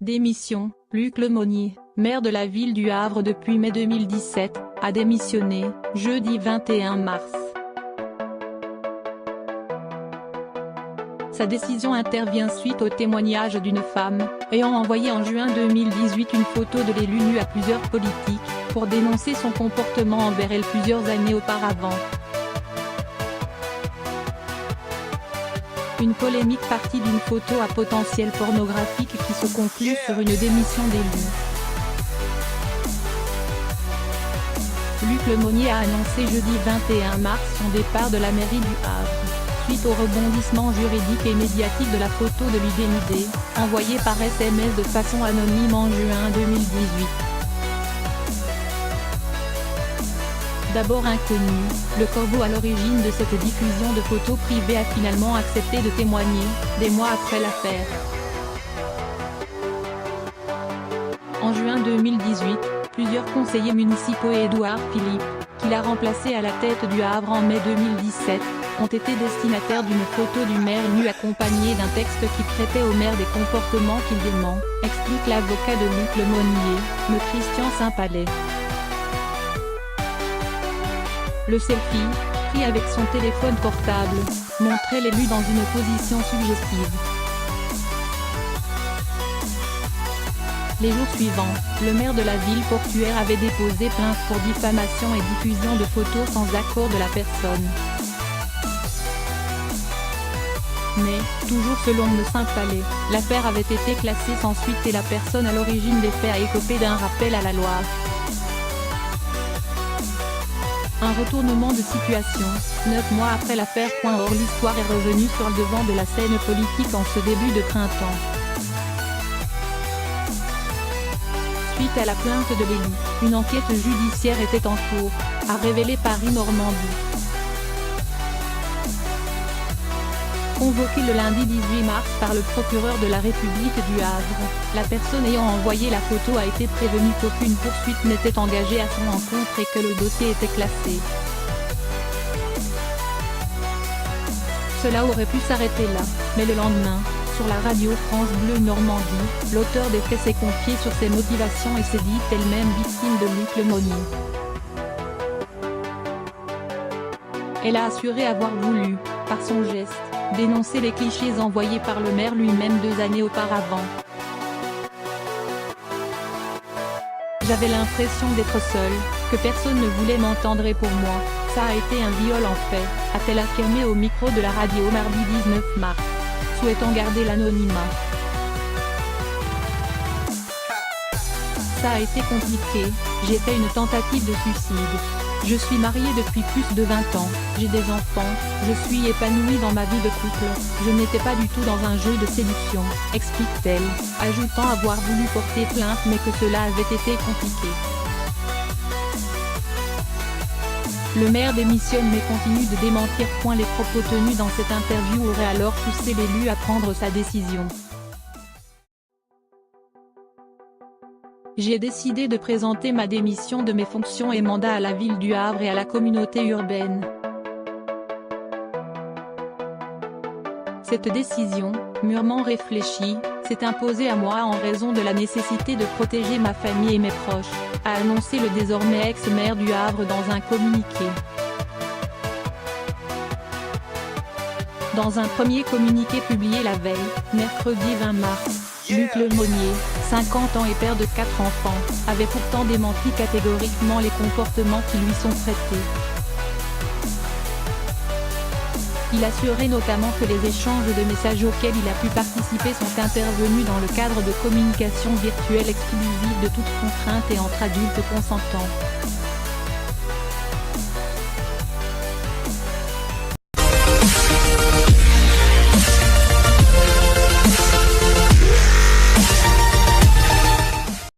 Démission. Luc Lemonnier, maire de la ville du Havre depuis mai 2017, a démissionné, jeudi 21 mars. Sa décision intervient suite au témoignage d'une femme, ayant envoyé en juin 2018 une photo de l'élu nu à plusieurs politiques, pour dénoncer son comportement envers elle plusieurs années auparavant. Une polémique partie d'une photo à potentiel pornographique qui se conclut sur une démission d'élu. Luc Lemonnier a annoncé jeudi 21 mars son départ de la mairie du Havre, suite au rebondissement juridique et médiatique de la photo de lui dénudée, envoyée par SMS de façon anonyme en juin 2018. D'abord inconnu, le corbeau à l'origine de cette diffusion de photos privées a finalement accepté de témoigner, des mois après l'affaire. En juin 2018, plusieurs conseillers municipaux et Édouard Philippe, qui l'a remplacé à la tête du Havre en mai 2017, ont été destinataires d'une photo du maire nu accompagnée d'un texte qui traitait au maire des comportements qu'il dément, explique l'avocat de Luc Lemonnier, M. Christian Saint-Palais. Le selfie, pris avec son téléphone portable, montrait l'élu dans une position suggestive. Les jours suivants, le maire de la ville portuaire avait déposé plainte pour diffamation et diffusion de photos sans accord de la personne. Mais, toujours selon M. Saint-Palais, l'affaire avait été classée sans suite et la personne à l'origine des faits a écopé d'un rappel à la loi. Un retournement de situation, 9 mois après l'affaire. Or l'histoire est revenue sur le devant de la scène politique en ce début de printemps. Suite à la plainte de l'élu, une enquête judiciaire était en cours, a révélé Paris Normandie. Convoqué le lundi 18 mars par le procureur de la République du Havre, la personne ayant envoyé la photo a été prévenue qu'aucune poursuite n'était engagée à son encontre et que le dossier était classé. Cela aurait pu s'arrêter là, mais le lendemain, sur la radio France Bleu Normandie, l'auteur des faits s'est confié sur ses motivations et s'est dit elle-même victime de Luc Lemonnier. Elle a assuré avoir voulu, par son geste, dénoncer les clichés envoyés par le maire lui-même 2 années auparavant. J'avais l'impression d'être seule, que personne ne voulait m'entendre et pour moi, ça a été un viol en fait, a-t-elle affirmé au micro de la radio mardi 19 mars, souhaitant garder l'anonymat. Ça a été compliqué, j'ai fait une tentative de suicide. Je suis mariée depuis plus de 20 ans, j'ai des enfants, je suis épanouie dans ma vie de couple, je n'étais pas du tout dans un jeu de séduction, explique-t-elle, ajoutant avoir voulu porter plainte mais que cela avait été compliqué. Le maire démissionne mais continue de démentir. Les propos tenus dans cette interview auraient alors poussé l'élu à prendre sa décision. J'ai décidé de présenter ma démission de mes fonctions et mandats à la ville du Havre et à la communauté urbaine. Cette décision, mûrement réfléchie, s'est imposée à moi en raison de la nécessité de protéger ma famille et mes proches, a annoncé le désormais ex-maire du Havre dans un communiqué. Dans un premier communiqué publié la veille, mercredi 20 mars, Luc Lemonnier, 50 ans et père de 4 enfants, avait pourtant démenti catégoriquement les comportements qui lui sont traités. Il assurait notamment que les échanges de messages auxquels il a pu participer sont intervenus dans le cadre de communication virtuelle exclusive de toute contrainte et entre adultes consentants.